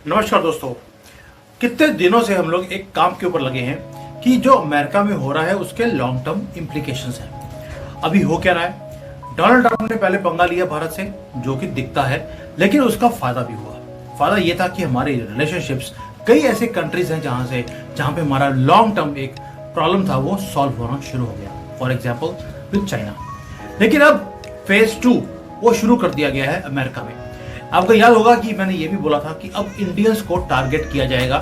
नमस्कार दोस्तों। कितने दिनों से हम लोग एक काम के ऊपर लगे हैं कि जो अमेरिका में हो रहा है उसके लॉन्ग टर्म इम्प्लीकेशंस हैं। अभी हो क्या रहा है, डोनाल्ड ट्रंप ने पहले पंगा लिया भारत से, जो कि दिखता है, लेकिन उसका फायदा भी हुआ। फायदा ये था कि हमारे रिलेशनशिप्स कई ऐसे कंट्रीज हैं जहां पे हमारा लॉन्ग टर्म एक प्रॉब्लम था वो सॉल्व होना शुरू हो गया। For example with China. लेकिन अब फेज 2 वो शुरू कर दिया गया है अमेरिका में। आपको याद होगा कि मैंने ये भी बोला था कि अब इंडियंस को टारगेट किया जाएगा।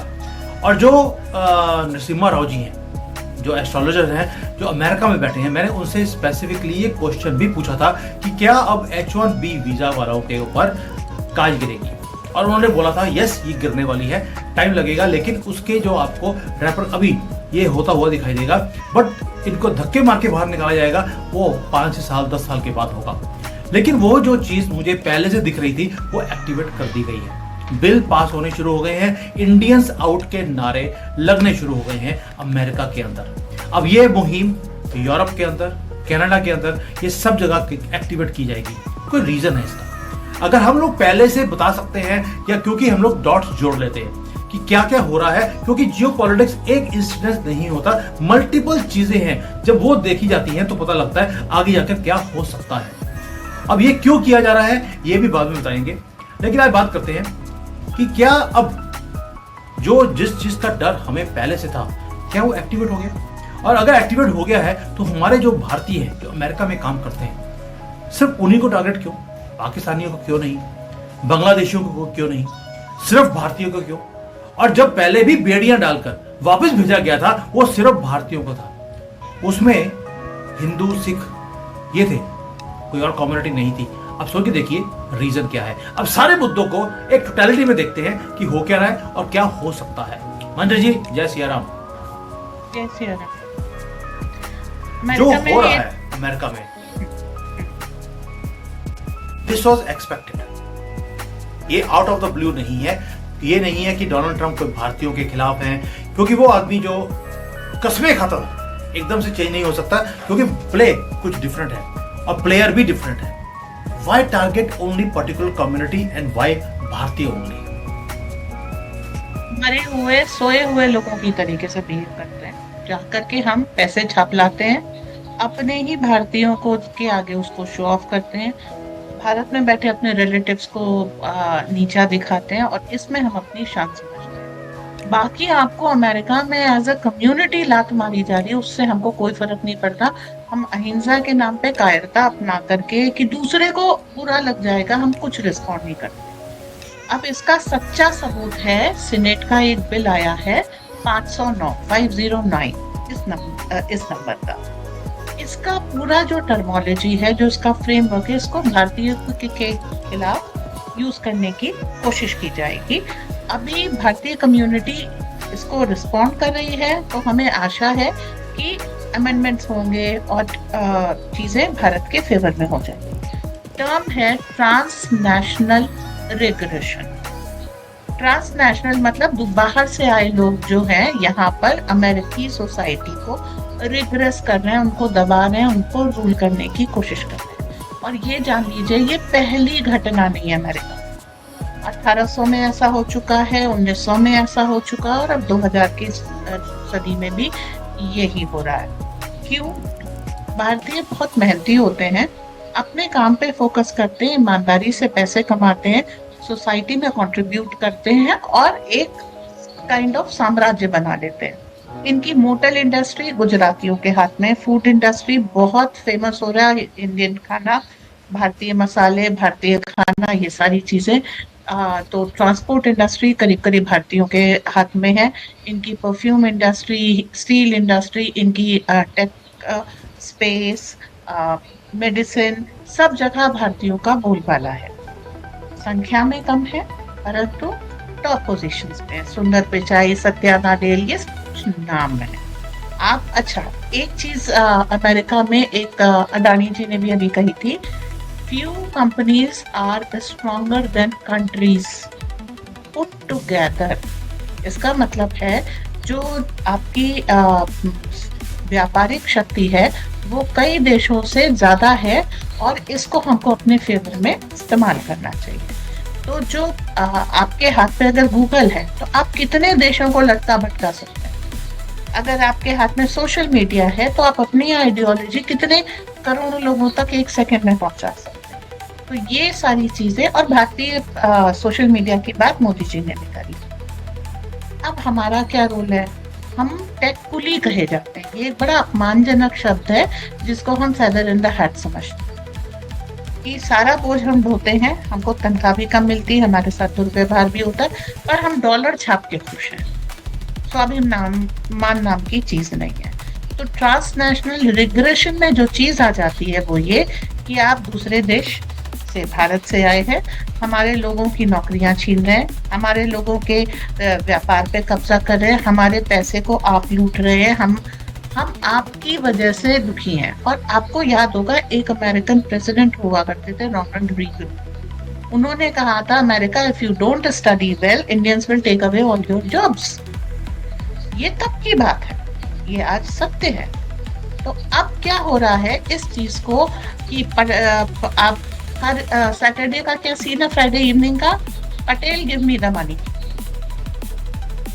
और जो नरसिम्हा राव जी हैं, जो एस्ट्रोलॉजर हैं, जो अमेरिका में बैठे हैं, मैंने उनसे स्पेसिफिकली ये क्वेश्चन भी पूछा था कि क्या अब H1B वीजा वालों के ऊपर काज गिरेगी। और उन्होंने बोला था यस, ये गिरने वाली है, टाइम लगेगा, लेकिन उसके जो आपको रैपर अभी ये होता हुआ दिखाई देगा, बट इनको धक्के मार के बाहर निकाला जाएगा वो 5 साल 10 साल के बाद होगा। लेकिन वो जो चीज मुझे पहले से दिख रही थी वो एक्टिवेट कर दी गई है। बिल पास होने शुरू हो गए हैं, इंडियंस आउट के नारे लगने शुरू हो गए हैं अमेरिका के अंदर। अब ये मुहिम यूरोप के अंदर, कनाडा के अंदर, ये सब जगह एक्टिवेट की जाएगी। कोई रीजन है इसका? अगर हम लोग पहले से बता सकते हैं, या क्योंकि हम लोग डॉट्स जोड़ लेते हैं कि क्या क्या हो रहा है, क्योंकि जियोपॉलिटिक्स एक इंसिडेंस नहीं होता, मल्टीपल चीजें हैं। जब वो देखी जाती हैं तो पता लगता है आगे जाकर क्या हो सकता है। अब ये क्यों किया जा रहा है ये भी बाद में बताएंगे, लेकिन आज बात करते हैं कि क्या अब जो जिस चीज का डर हमें पहले से था, क्या वो एक्टिवेट हो गया? और अगर एक्टिवेट हो गया है तो हमारे जो भारतीय हैं, जो अमेरिका में काम करते हैं, सिर्फ उन्हीं को टारगेट क्यों? पाकिस्तानियों को क्यों नहीं? बांग्लादेशियों को क्यों नहीं? सिर्फ भारतीयों को क्यों? और जब पहले भी बेड़ियां डालकर वापस भेजा गया था वो सिर्फ भारतीयों को था, उसमें हिंदू सिख ये थे, कोई और कम्युनिटी नहीं थी। अब सोच के देखिए रीजन क्या है। अब सारे मुद्दों को एक टोटलिटी में देखते हैं कि हो क्या रहा है और क्या हो सकता है। मंजर जी, जय सिया राम। जय सिया राम। जो अमेरिका हो रहा में है अमेरिका में, दिस वॉज एक्सपेक्टेड। ये आउट ऑफ द ब्लू नहीं है। ये नहीं है कि डोनाल्ड ट्रंप कोई भारतीयों के खिलाफ हैं, क्योंकि वो आदमी जो कस्में खाता था एकदम से चेंज नहीं हो सकता, क्योंकि प्ले कुछ डिफरेंट है और प्लेयर भी डिफरेंट है। Why target only particular community and why भारतीय only? मरे हुए सोए हुए लोगों की तरीके से बिहेव करते हैं, जा करके हम पैसे छाप लाते हैं, अपने ही भारतीयों को के आगे उसको शो ऑफ करते हैं, भारत में बैठे अपने रिलेटिव्स को नीचा दिखाते हैं, और इसमें हम अपनी शान समझते हैं। बाकी आपको अमेरिका में एज अ कम्युनिटी लात मारी जा रही है, उससे हमको कोई फर्क नहीं पड़ता। हम अहिंसा के नाम पे कायरता अपना करके कि दूसरे को बुरा लग जाएगा, हम कुछ रिस्पॉन्ड नहीं करते। अब इसका सच्चा सबूत है, सीनेट का एक बिल आया है 509 इस नंबर का। इसका पूरा जो टर्मोलॉजी है, जो इसका फ्रेमवर्क है, इसको भारतीय के खिलाफ यूज करने की कोशिश की जाएगी। अभी भारतीय कम्युनिटी इसको रिस्पॉन्ड कर रही है, तो हमें आशा है कि अमेंडमेंट्स होंगे और चीजें भारत के फेवर में हो जाएंगी। टर्म है ट्रांसनेशनल रिग्रेशन। ट्रांसनेशनल मतलब बाहर से आए लोग जो हैं यहाँ पर अमेरिकी सोसाइटी को रिग्रेस कर रहे हैं, उनको दबा रहे हैं, उनको रूल करने की कोशिश कर रहे हैं। और ये जान लीजिए, ये पहली घटना नहीं है अमेरिका। 1800 में ऐसा हो चुका है, 1900 में ऐसा हो चुका है, और अब 2000 की सदी में भी यही हो रहा है। क्यों? भारतीय बहुत मेहनती होते हैं, अपने काम पे फोकस करते हैं, ईमानदारी से पैसे कमाते हैं, सोसाइटी में कंट्रीब्यूट करते हैं और एक काइंड ऑफ साम्राज्य बना लेते हैं। इनकी मोटल इंडस्ट्री गुजरातियों के हाथ में, फूड इंडस्ट्री बहुत फेमस हो रहा है, इंडियन खाना, भारतीय मसाले, भारतीय खाना, ये सारी चीजें। तो ट्रांसपोर्ट इंडस्ट्री करीब करीब भारतीयों के हाथ में है। इनकी परफ्यूम इंडस्ट्री, स्टील इंडस्ट्री, इनकी टेक, स्पेस, मेडिसिन, सब जगह भारतीयों का बोलबाला है। संख्या में कम है, परंतु टॉप पोजीशंस पे सुंदर पिचाई, सत्या नाडेल, ये नाम है। आप अच्छा, एक चीज अमेरिका में एक अडानी जी ने भी अभी कही थी, few companies are stronger than countries put together। इसका मतलब है जो आपकी व्यापारिक शक्ति है वो कई देशों से ज्यादा है, और इसको हमको अपने फेवर में इस्तेमाल करना चाहिए। तो जो आपके हाथ में अगर गूगल है तो आप कितने देशों को लटका भटका सकते हैं। अगर आपके हाथ में सोशल मीडिया है तो आप अपनी आइडियोलॉजी कितने करोड़ों लोगों तक एक सेकंड में पहुंचा सकते हैं। तो ये सारी चीजें, और भारतीय सोशल मीडिया की बात मोदी जी ने भी करी। अब हमारा क्या रोल है? हम टेक कुली कहे जाते हैं। ये एक बड़ा अपमानजनक शब्द है जिसको हम फेदर इन द हैट समझते हैं कि सारा बोझ हम ढोते हैं, हमको तनख्वाह भी कम मिलती है, हमारे साथ दुर्व्यवहार भी होता है, पर हम डॉलर छाप के खुश हैं। स्वाभिमान नाम की चीज नहीं है। तो ट्रांसनेशनल रिग्रेशन में जो चीज आ जाती है वो ये कि आप दूसरे देश से, भारत से आए हैं, हमारे लोगों की नौकरियां छीन रहे हैं, हमारे लोगों के व्यापार पे कब्जा कर रहे हैं, हमारे पैसे को आप लूट रहे हैं, हम आपकी वजह से दुखी हैं। और आपको याद होगा, एक अमेरिकन प्रेसिडेंट हुआ करते थे, रोनाल्ड रीगन। उन्होंने कहा था, America, if you don't study well, Indians will take away all your jobs. ये तब की बात है, ये आज सत्य है। तो अब क्या हो रहा है इस चीज को कि आप हर सैटरडे का क्या सीन है, फ्राइडे इवनिंग का, Patel give me the money,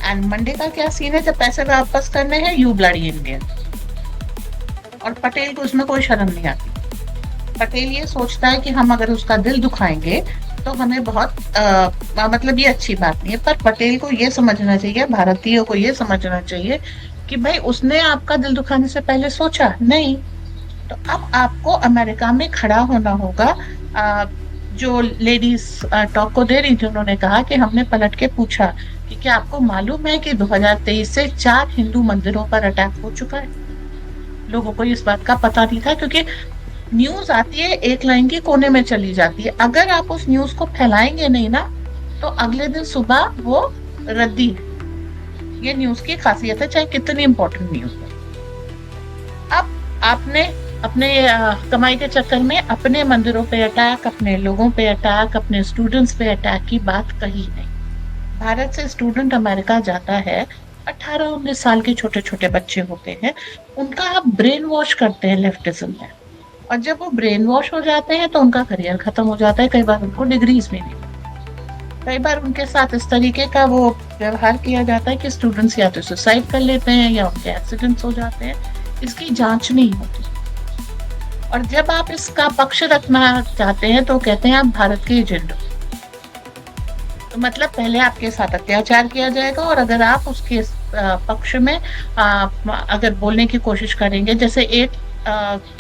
and Monday का क्या सीन है, जब पैसे वापस करने हैं, यू ब्लडी इंडियन। और पटेल को उसमें कोई शर्म नहीं आती। पटेल ये सोचता है कि हम अगर उसका दिल दुखाएंगे तो हमें बहुत मतलब ये अच्छी बात नहीं है। पर पटेल को ये समझना चाहिए, भारतीयों को ये समझना चाहिए कि भाई उसने आपका दिल दुखाने से पहले सोचा नहीं। तो अब आपको अमेरिका में खड़ा होना होगा। जो लेडीज टॉक को दे रही थी, उन्होंने कहा कि हमने पलट के पूछा कि क्या आपको मालूम है कि 2023 से 4 हिंदू मंदिरों पर अटैक हो चुका है। लोगों को इस बात का पता नहीं था, क्योंकि न्यूज आती है, एक लाइन की कोने में चली जाती है। अगर आप उस न्यूज को फैलाएंगे नहीं ना, तो अगले दिन सुबह वो रद्दी है। ये न्यूज की खासियत है, चाहे कितनी इंपॉर्टेंट न्यूज हो। अब आपने अपने कमाई के चक्कर में अपने मंदिरों पे अटैक, अपने लोगों पे अटैक, अपने स्टूडेंट्स पे अटैक की बात कही नहीं। भारत से स्टूडेंट अमेरिका जाता है, 18-19 साल के छोटे छोटे बच्चे होते हैं, उनका आप ब्रेन वॉश करते हैं लेफ्टिज्म में। और जब वो ब्रेन वॉश हो जाते हैं तो उनका करियर खत्म हो जाता है। कई बार उनको डिग्रीज भी नहीं मिलती। कई बार उनके साथ इस तरीके का वो व्यवहार किया जाता है कि स्टूडेंट्स या तो सुसाइड कर लेते हैं या उनके एक्सीडेंट्स हो जाते हैं। इसकी जांच नहीं होती। और जब आप इसका पक्ष रखना चाहते हैं तो कहते हैं आप भारत के एजेंट हो। तो मतलब पहले आपके साथ अत्याचार किया जाएगा, और अगर आप उसके पक्ष में अगर बोलने की कोशिश करेंगे, जैसे एक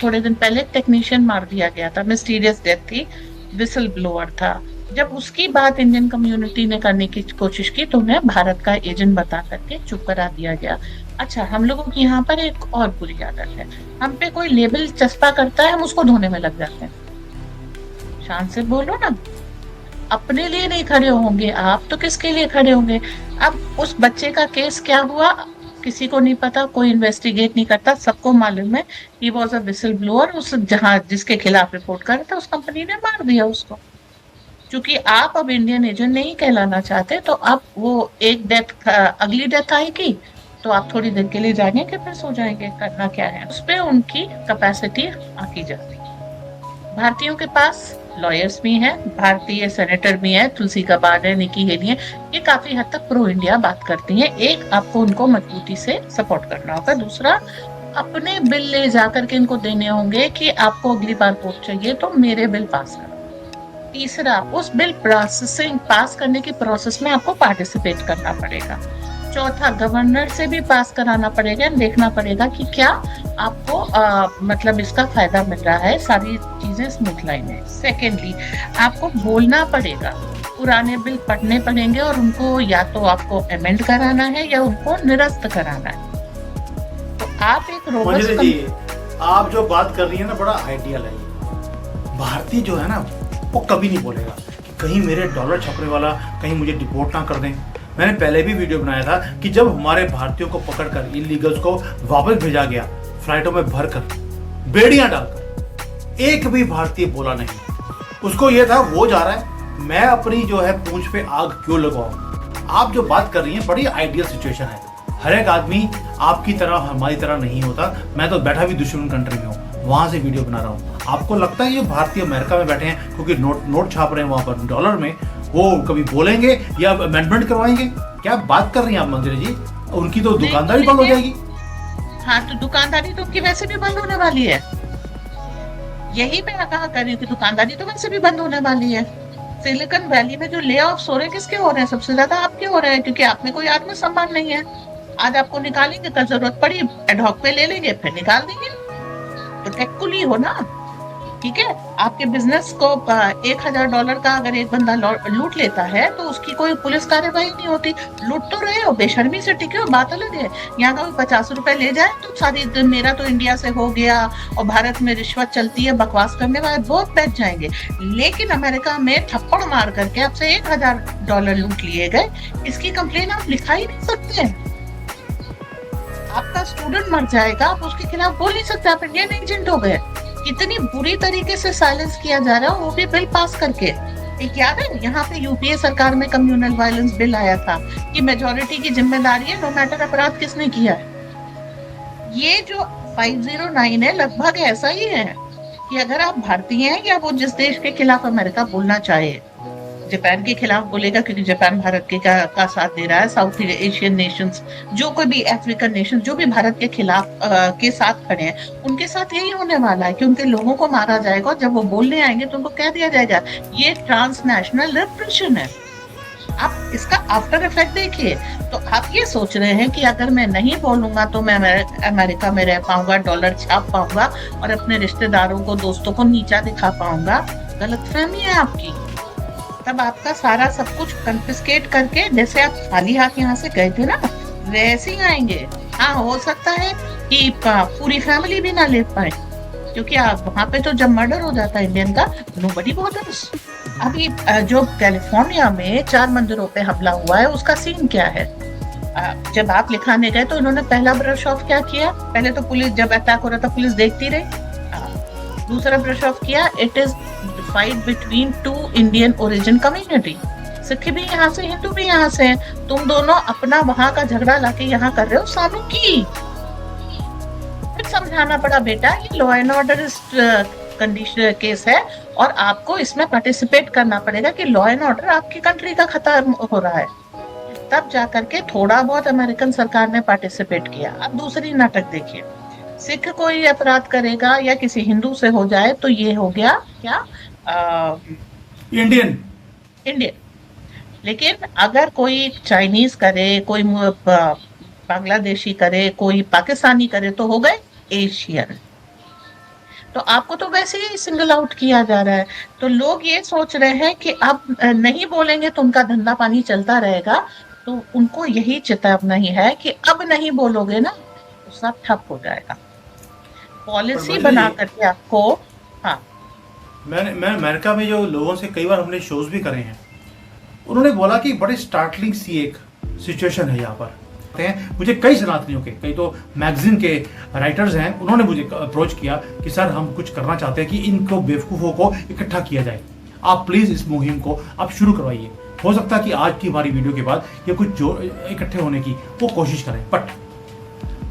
थोड़े दिन पहले टेक्नीशियन मार दिया गया था, मिस्टीरियस डेथ थी, विसल ब्लोअर था। जब उसकी बात इंडियन कम्युनिटी ने करने की कोशिश की तो उन्हें भारत का एजेंट बता करके चुप करा दिया गया। अच्छा, हम लोगों की यहाँ पर एक और बुरी आदत है, हम पे कोई लेबल चस्पा करता है, हम उसको धोने में लग जाते हैं। शान से बोलो ना, अपने लिए नहीं खड़े होंगे आप तो किसके लिए खड़े होंगे? अब उस बच्चे का केस क्या हुआ किसी को नहीं पता, कोई इन्वेस्टिगेट नहीं करता। सबको मालूम है he was a whistle blower. उस जहां जिसके खिलाफ रिपोर्ट कर रहा था, उस कंपनी ने मार दिया उसको। क्योंकि आप अब इंडियन एजेंट नहीं कहलाना चाहते, तो अब वो एक डेथ, अगली डेथ आएगी तो आप थोड़ी देर के लिए जाएंगे, फिर सो जाएंगे, करना क्या है। उस पर उनकी कैपेसिटी आकी जाती है। भारतीयों के पास लॉयर्स भी हैं, भारतीय सेनेटर भी हैं, तुलसी गाबार्ड है, निकी हेली है, ये काफी हद तक प्रो इंडिया बात करती हैं। एक, आपको उनको मजबूती से सपोर्ट करना होगा। दूसरा, अपने बिल ले जाकर के इनको देने होंगे कि आपको अगली बार वोट चाहिए तो मेरे बिल पास करो। तीसरा, उस बिल प्रोसेसिंग पास करने की प्रोसेस में आपको पार्टिसिपेट करना पड़ेगा। चौथा, गवर्नर से भी पास कराना पड़ेगा, देखना पड़ेगा कि क्या आपको मतलब इसका फायदा मिल रहा है, सारी चीजें स्मूथ लाइन है। सेकेंडली, आपको बोलना पड़ेगा, पुराने बिल पढ़ने पड़ेंगे और उनको या तो आपको अमेंड कराना है या उनको निरस्त कराना है। तो आप एक रोबस्ट, आप जो बात कर रही है ना, बड़ा आइडियल है। भारतीय जो है ना, वो कभी नहीं बोलेगा कि कहीं मेरे डॉलर छापने वाला कहीं मुझे डिपोर्ट ना कर दें। मैंने पहले भी वीडियो बनाया था कि जब हमारे भारतीयों को पकड़कर, इलीगल्स को वापस भेजा गया फ्लाइटों में भरकर, बेड़ियां डालकर, एक भी भारतीय बोला नहीं। उसको यह था वो जा रहा है, मैं अपनी जो है पूंछ पे आग क्यों लगाऊं। आप जो बात कर रही हैं, बड़ी आइडियल सिचुएशन है। हर एक आदमी आपकी तरह, हमारी तरह नहीं होता। मैं तो बैठा भी दुश्मन कंट्री में हूँ, वहां से वीडियो बना रहा हूँ। आपको लगता है ये भारतीय अमेरिका में बैठे हैं क्योंकि नोट छाप रहे हैं वहां पर डॉलर में, वो कभी बोलेंगे या अमेंडमेंट करवाएंगे? क्या बात कर रही हैं आप मंजरी जी? उनकी तो दुकानदारी बंद हो जाएगी। हाँ, तो दुकानदारी तो उनकी वैसे भी बंद होने वाली है। यही मैं कहा कर रही हूँ कि दुकानदारी तो वैसे भी बंद होने वाली है। सिलिकॉन वैली में जो ले ऑफ हो रहे हैं, किसके हो रहे हैं? सबसे ज्यादा आपके हो रहे हैं, क्योंकि आप में कोई आत्मसम्मान नहीं है। आज आपको निकालेंगे, कल जरूरत पड़ी एडहॉक पे ले लेंगे, फिर निकाल देंगे। तो टेक्कुली हो ना, ठीक है। आपके बिजनेस को $1,000 का अगर एक बंदा लूट लेता है तो उसकी कोई पुलिस कार्रवाई नहीं होती। लूट तो रहे हो, बेशर्मी से टिके हो, बात अलग है। यहाँ का 50 रुपए ले जाए तो सारी मेरा तो इंडिया से हो गया और भारत में रिश्वत चलती है, बकवास करने वाले बहुत बैठ जाएंगे। लेकिन अमेरिका में थप्पड़ मार करके आपसे $1,000 लूट लिए गए, इसकी कंप्लेन आप लिखा ही नहीं सकते। आपका स्टूडेंट मर जाएगा, आप उसके खिलाफ बोल नहीं सकते, आप इंडियन एजेंट हो गए। कितनी बुरी तरीके से साइलेंस किया जा रहा है, वो भी बिल पास करके। एक याद है यहाँ पे यूपीए सरकार में कम्युनल वायलेंस बिल आया था कि मेजोरिटी की जिम्मेदारी है, नो मैटर अपराध किसने किया है। ये जो 509 है लगभग ऐसा ही है कि अगर आप भारतीय हैं या वो जिस देश के खिलाफ अमेरिका बोलना चाहे, जापान के खिलाफ बोलेगा क्योंकि जापान भारत के का साथ दे रहा है, साउथ एशियन नेशंस, जो कोई भी अफ्रीकन नेशन जो भी भारत के खिलाफ के साथ खड़े हैं, उनके साथ यही होने वाला है कि उनके लोगों को मारा जाएगा। और जब वो बोलने आएंगे तो उनको कह दिया जाएगा ये ट्रांसनेशनल रिप्रेशन है। आप इसका आफ्टर इफेक्ट देखिए। तो आप ये सोच रहे हैं कि अगर मैं नहीं बोलूंगा तो मैं अमेरिका में रह पाऊंगा, डॉलर छाप पाऊंगा और अपने रिश्तेदारों को, दोस्तों को नीचा दिखा पाऊंगा। गलतफहमी है आपकी। तब आपका सारा सब कुछ कंफिस्केट करके, जैसे आप खाली हाथ यहाँ से गए थे ना, वैसे ही आएंगे। हाँ, हो सकता है कि पूरी फैमिली भी ना ले पाए, क्योंकि वहाँ पे तो जब मर्डर हो जाता है इंडियन का, नोबडी बॉदर्स। अभी जो कैलिफोर्निया में 4 मंदिरों पे हमला हुआ है, उसका सीन क्या है? जब आप लिखाने गए तो इन्होंने पहला ब्रश ऑफ क्या किया? पहले तो पुलिस, जब अटैक हो रहा था पुलिस देखती रही। दूसरा ब्रश ऑफ किया, it is fight between 2 Indian origin community. Sikh भी यहाँ से, हिंदू भी यहाँ से हैं। तुम दोनों अपना वहां का झगड़ा लाके यहाँ कर रहे हो, सानू की। फिर समझाना पड़ा, बेटा ये law and order condition case है और आपको इसमें पार्टिसिपेट करना पड़ेगा कि लॉ एंड ऑर्डर आपकी कंट्री का खत्म हो रहा है। तब जाकर के थोड़ा बहुत अमेरिकन सरकार ने पार्टिसिपेट किया। अब दूसरी नाटक देखिए, सिख कोई अपराध करेगा या किसी हिंदू से हो जाए तो ये हो गया क्या, इंडियन। लेकिन अगर कोई चाइनीज करे, कोई बांग्लादेशी करे, कोई पाकिस्तानी करे तो हो गए एशियन। तो आपको तो वैसे ही सिंगल आउट किया जा रहा है। तो लोग ये सोच रहे हैं कि अब नहीं बोलेंगे तो उनका धंधा पानी चलता रहेगा। तो उनको यही चेतावनी ही है कि अब नहीं बोलोगे ना तो सब ठप हो जाएगा। पॉलिसी बना करके आपको। हाँ, मैं अमेरिका में जो लोगों से कई बार हमने शोज भी करे हैं, उन्होंने बोला कि बड़े स्टार्टलिंग सी एक सिचुएशन है यहाँ पर। मुझे कई सनातनियों के, कई तो मैगजीन के राइटर्स हैं, उन्होंने मुझे अप्रोच किया कि सर हम कुछ करना चाहते हैं कि इनको बेवकूफ़ों को इकट्ठा किया जाए, आप प्लीज़ इस मुहिम को आप शुरू करवाइए। हो सकता है कि आज की हमारी वीडियो के बाद ये कुछ जो इकट्ठे होने की वो कोशिश करें। बट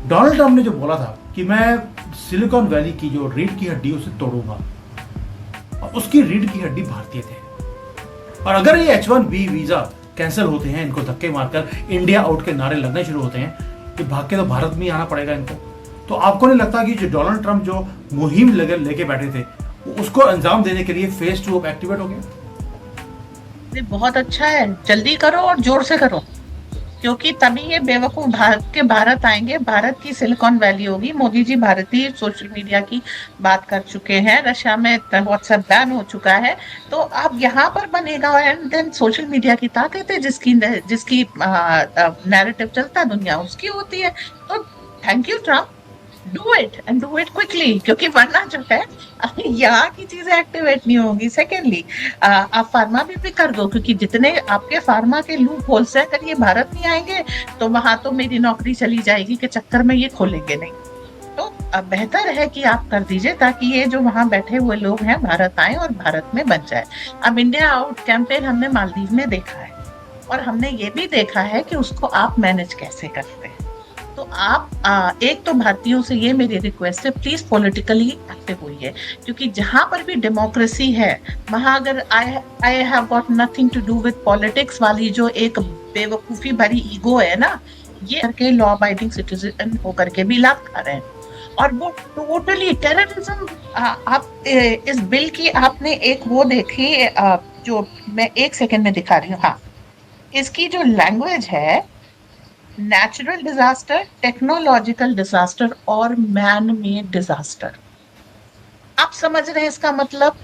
डोनाल्ड ट्रंप ने जो बोला था कि मैं सिलिकॉन वैली की जो रीढ़ की हड्डी उसे तोड़ूंगा, और उसकी रीढ़ की हड्डी भारतीय थे। और अगर ये H1B वीजा कैंसिल होते हैं, इनको धक्के मारकर इंडिया आउट के नारे लगने शुरू होते हैं कि भाग के तो भारत में ही आना पड़ेगा इनको, तो आपको नहीं लगता कि जो डोनाल्ड ट्रंप जो मुहिम लेके बैठे थे उसको अंजाम देने के लिए फेज 2 अब एक्टिवेट हो गया? बहुत अच्छा है, जल्दी करो और जोर से करो, क्योंकि तभी ये बेवकूफ भारत आएंगे। भारत की सिलिकॉन वैली होगी। मोदी जी भारतीय सोशल मीडिया की बात कर चुके हैं, रशिया में व्हाट्सएप बैन हो चुका है, तो अब यहाँ पर बनेगा। एंड देन सोशल मीडिया की ताकत है, जिसकी नैरेटिव चलता है दुनिया उसकी होती है। तो thank you Trump, do it and do it quickly, क्योंकि वरना जो है यहाँ की चीजें एक्टिवेट नहीं होगी। सेकेंडली, आप फार्मा भी कर दो, क्योंकि जितने आपके फार्मा के लूप होल्स हैं, अगर ये भारत नहीं आएंगे तो वहां तो मेरी नौकरी चली जाएगी के चक्कर में ये खोलेंगे नहीं। तो अब बेहतर है कि आप कर दीजिए, ताकि ये जो वहां बैठे हुए लोग हैं भारत आए और भारत में बन जाए। अब इंडिया आउट कैंपेन हमने मालदीव में देखा है, और हमने ये भी देखा है कि उसको आप मैनेज कैसे करते हैं। तो आप एक तो भारतीयों से ये मेरी रिक्वेस्ट है, प्लीज पॉलिटिकली एक्टिव होइए, क्योंकि जहां पर भी डेमोक्रेसी है वहां अगर I have got nothing to do with politics वाली जो एक बेवकूफी भरी ईगो है ना, ये करके लॉ अबाइडिंग सिटीजन होकर के भी लाभ खा रहे हैं। और वो टोटली टेररिज्म। आप इस बिल की आपने एक वो देखी, जो मैं एक सेकंड में दिखा रही हूँ। हाँ, इसकी जो लैंग्वेज है, नेचुरल डिजास्टर, टेक्नोलॉजिकल डिजास्टर और मैन मेड डिजास्टर। आप समझ रहे हैं इसका मतलब?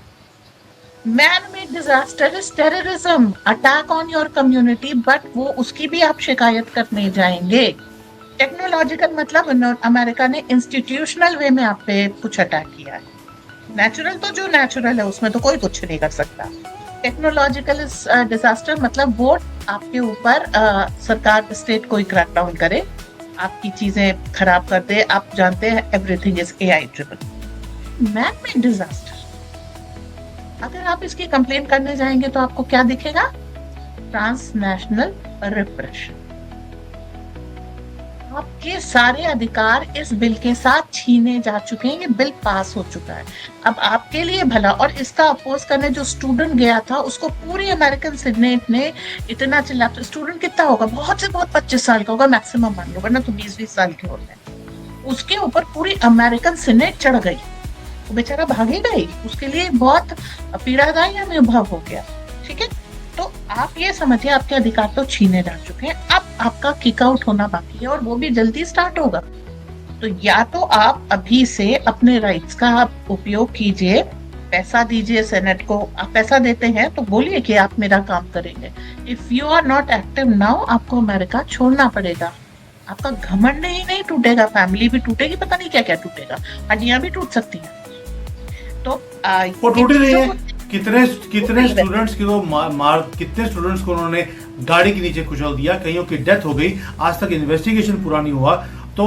Man made disaster is terrorism, attack on your community, but वो उसकी भी आप शिकायत करने जाएंगे। टेक्नोलॉजिकल मतलब अमेरिका ने इंस्टीट्यूशनल वे में आप पे कुछ अटैक किया है। नेचुरल तो जो नेचुरल है उसमें तो कोई कुछ नहीं कर सकता। टेक्नोलॉजिकल डिजास्टर मतलब वो आपके ऊपर सरकार स्टेट कोई क्रैकडाउन करे, आपकी चीजें खराब कर दे। आप जानते हैं everything is AI driven. Man made disaster, अगर आप इसकी कंप्लेन करने जाएंगे तो आपको क्या दिखेगा? Transnational repression. आपके सारे अधिकार इस बिल के साथ छीने जा चुके हैं। ये बिल पास हो चुका है। अब आपके लिए भला, और इसका अपोज करने जो स्टूडेंट गया था उसको पूरी अमेरिकन सीनेट ने इतना चिल्ला। तो स्टूडेंट कितना होगा? बहुत से बहुत 25 साल का होगा मैक्सिमम मान लो, वरना तो 20-20 साल के होते हैं। उसके ऊपर पूरी अमेरिकन सीनेट चढ़ गई। वो बेचारा भागेगा ही, उसके लिए बहुत पीड़ादायी अनुभव हो गया। ठीक है, तो आप ये समझिए आपके अधिकार तो छीने जा चुके हैं। अब आपका किक आउट होना बाकी है और वो भी जल्दी स्टार्ट होगा। तो या तो आप अभी से अपने राइट्स का आप उपयोग कीजिए, पैसा दीजिए सेनेट को। आप पैसा देते हैं तो बोलिए कि आप मेरा काम करेंगे। If you are not active now, आपको अमेरिका छोड़ना पड़ेगा। आपका घमंड ही नहीं टूटेगा, फैमिली भी टूटेगी, पता नहीं क्या क्या टूटेगा, हड्डियां भी टूट सकती हैं। तो वो टूटे नहीं है। कितने स्टूडेंट्स की तो कितने स्टूडेंट्स को उन्होंने गाड़ी के नीचे कुचल दिया, कईयों की डेथ हो गई, आज तक इन्वेस्टिगेशन पूरा नहीं हुआ। तो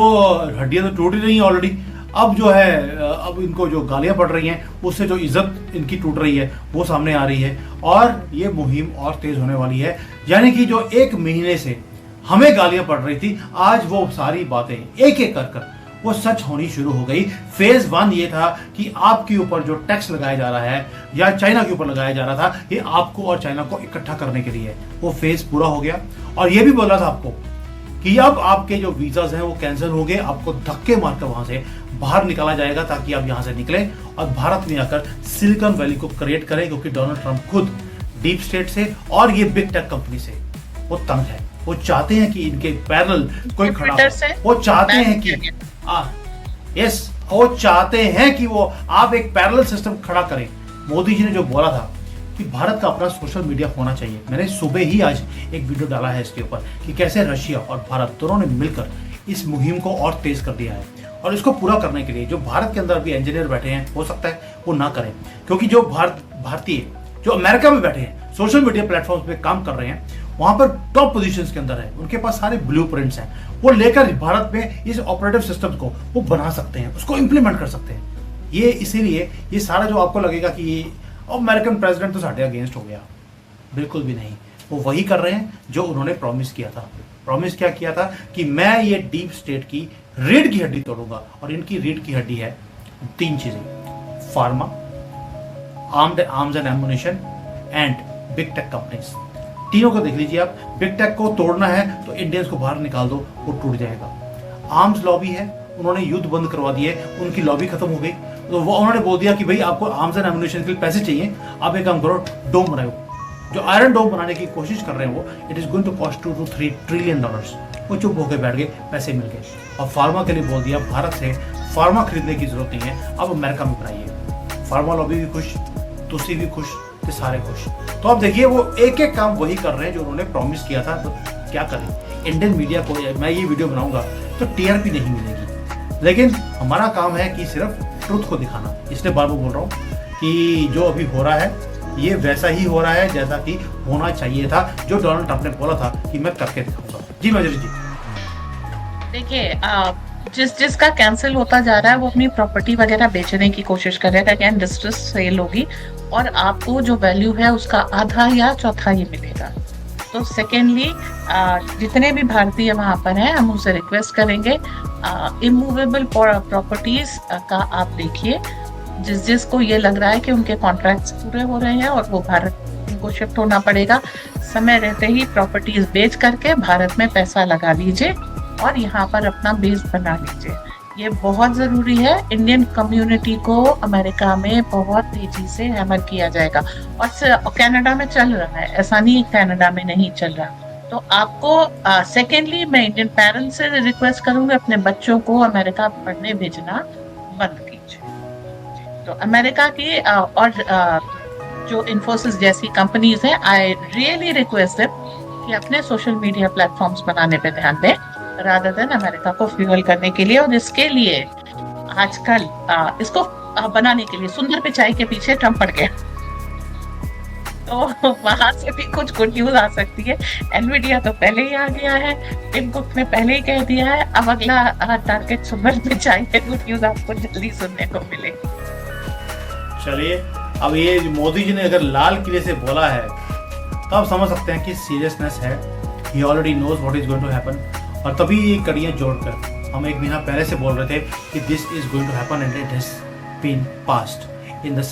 हड्डियां तो टूट ही रही हैं ऑलरेडी। अब जो है, अब इनको जो गालियां पड़ रही हैं उससे जो इज्जत इनकी टूट रही है वो सामने आ रही है और ये मुहिम और तेज होने वाली है। यानी कि जो 1 महीने से हमें गालियां पड़ रही थी, आज वो सारी बातें एक एक कर वो सच होनी शुरू हो गई। फेज 1 ये था कि आपके ऊपर जो टैक्स लगाया जा रहा है या चाइना के ऊपर लगाया जा रहा था, ये आपको और चाइना को इकट्ठा करने के लिए, वो फेज पूरा हो गया। और ये भी बोला था आपको कि अब आपके जो वीजाज हैं वो कैंसिल हो गए, आपको धक्के मारकर वहां से बाहर निकाला जाएगा ताकि आप यहां से निकलें और भारत में आकर सिलिकॉन वैली को क्रिएट करें। क्योंकि डोनाल्ड ट्रंप खुद डीप स्टेट से और ये बिग टेक कंपनी से वो तंग है। वो चाहते हैं कि इनके पैरेलल कोई खड़ा हो। वो चाहते हैं कि वो चाहते हैं कि वो आप एक पैरेलल सिस्टम खड़ा करें। मोदी जी ने जो बोला था कि भारत का अपना सोशल मीडिया होना चाहिए, मैंने सुबह ही आज एक वीडियो डाला है इसके ऊपर कि कैसे रशिया और भारत दोनों ने मिलकर इस मुहिम को और तेज कर दिया है। और इसको पूरा करने के लिए जो भारत के अंदर भी इंजीनियर बैठे हैं, हो सकता है वो ना करें, क्योंकि जो भारतीय जो अमेरिका में बैठे हैं, सोशल मीडिया प्लेटफॉर्म्स पे काम कर रहे हैं, वहां पर टॉप पोजीशंस के अंदर है, उनके पास सारे ब्लूप्रिंट्स हैं, वो लेकर भारत में इस ऑपरेटिव सिस्टम को वो बना सकते हैं, उसको इंप्लीमेंट कर सकते हैं। ये इसीलिए ये सारा जो आपको लगेगा कि ये अमेरिकन प्रेसिडेंट तो साढ़े अगेंस्ट हो गया, बिल्कुल भी नहीं। वो वही कर रहे हैं जो उन्होंने प्रॉमिस किया था। प्रॉमिस क्या किया था कि मैं ये डीप स्टेट की रीढ़ की हड्डी तोड़ूंगा। और इनकी रीढ़ की हड्डी है 3 चीजें: pharma, arms and ammunition and big tech companies. तीनों को देख लीजिए आप। बिग टेक को तोड़ना है तो इंडियंस को बाहर निकाल दो, वो टूट जाएगा। आर्म्स लॉबी है, उन्होंने युद्ध बंद करवा दिए, उनकी लॉबी खत्म हो गई। तो वो उन्होंने बोल दिया कि भाई आपको आर्म्स एंड एम्युनिशन के लिए पैसे चाहिए, आप एक काम करो, डोम बनाओ। जो आयरन डोम बनाने की कोशिश कर रहे हैं वो, it is going to cost $2 to $3 trillion. वो चुप होकर बैठ गए, पैसे मिल गए। और फार्मा के लिए बोल दिया भारत से फार्मा खरीदने की जरूरत नहीं है, अब अमेरिका में बनाइए। फार्मा लॉबी भी खुश, तुसी भी खुश, तो सारे खुश। तो अब देखिए वो एक एक काम वही कर रहे हैं जो उन्होंने प्रॉमिस किया था। तो क्या करें, इंडियन मीडिया को मैं ये वीडियो बनाऊंगा तो टीआरपी नहीं मिलेगी, लेकिन हमारा काम है कि सिर्फ ट्रुथ को दिखाना। इसलिए बार बार बोल रहा हूँ कि जो अभी हो रहा है ये वैसा ही हो रहा है जैसा कि होना चाहिए था, जो डोनाल्ड ट्रंप ने बोला था कि मैं करके दिखाऊंगा। जी मजरी जी। देखिए, जिसका कैंसिल होता जा रहा है वो अपनी प्रॉपर्टी वगैरह बेचने की कोशिश करेगा, क्या डिस्ट्रेस सेल होगी और आपको जो वैल्यू है उसका आधा या चौथा ही मिलेगा। तो सेकेंडली जितने भी भारतीय वहाँ पर हैं हम उनसे रिक्वेस्ट करेंगे इमूवेबल प्रॉपर्टीज का आप देखिए, जिसको ये लग रहा है कि उनके कॉन्ट्रैक्ट्स पूरे हो रहे हैं और वो भारत उनको शिफ्ट होना पड़ेगा, समय रहते ही प्रॉपर्टीज बेच करके भारत में पैसा लगा लीजिए और यहाँ पर अपना बेस बना लीजिए। ये बहुत ज़रूरी है। इंडियन कम्युनिटी को अमेरिका में बहुत तेजी से हैमर किया जाएगा और कनाडा में चल रहा है, ऐसा नहीं कनाडा में नहीं चल रहा। तो आपको सेकेंडली मैं इंडियन पेरेंट्स से रिक्वेस्ट करूंगी अपने बच्चों को अमेरिका पढ़ने भेजना बंद कीजिए। तो अमेरिका की और जो इन्फोसिस जैसी कंपनीज हैं, आई रियली रिक्वेस्ट देम कि अपने सोशल मीडिया प्लेटफॉर्म्स बनाने पे ध्यान दें रादर देन अमेरिका को फ्यूल करने के लिए। और इसके लिए आजकल इसको बनाने के लिए सुंदर पिचाई के पीछे ट्रम्प पड़ गया, तो वहां से भी कुछ गुड न्यूज आ सकती है। एनवीडिया तो पहले ही आ गया है, टिम कुक ने पहले ही कह दिया है, अब अगला टारगेट सुंदर पिचाई है, गुड न्यूज आपको जल्दी सुनने को मिलेगी। चलिए, अब ये मोदी जी ने अगर लाल किले से बोला है तो आप समझ सकते हैं कि सीरियसनेस है। ही already knows what is going to happen. और तभी ये कड़ियाँ जोड़कर हम एक महीना पहले से बोल रहे थे कि this is going to happen and it has been passed in the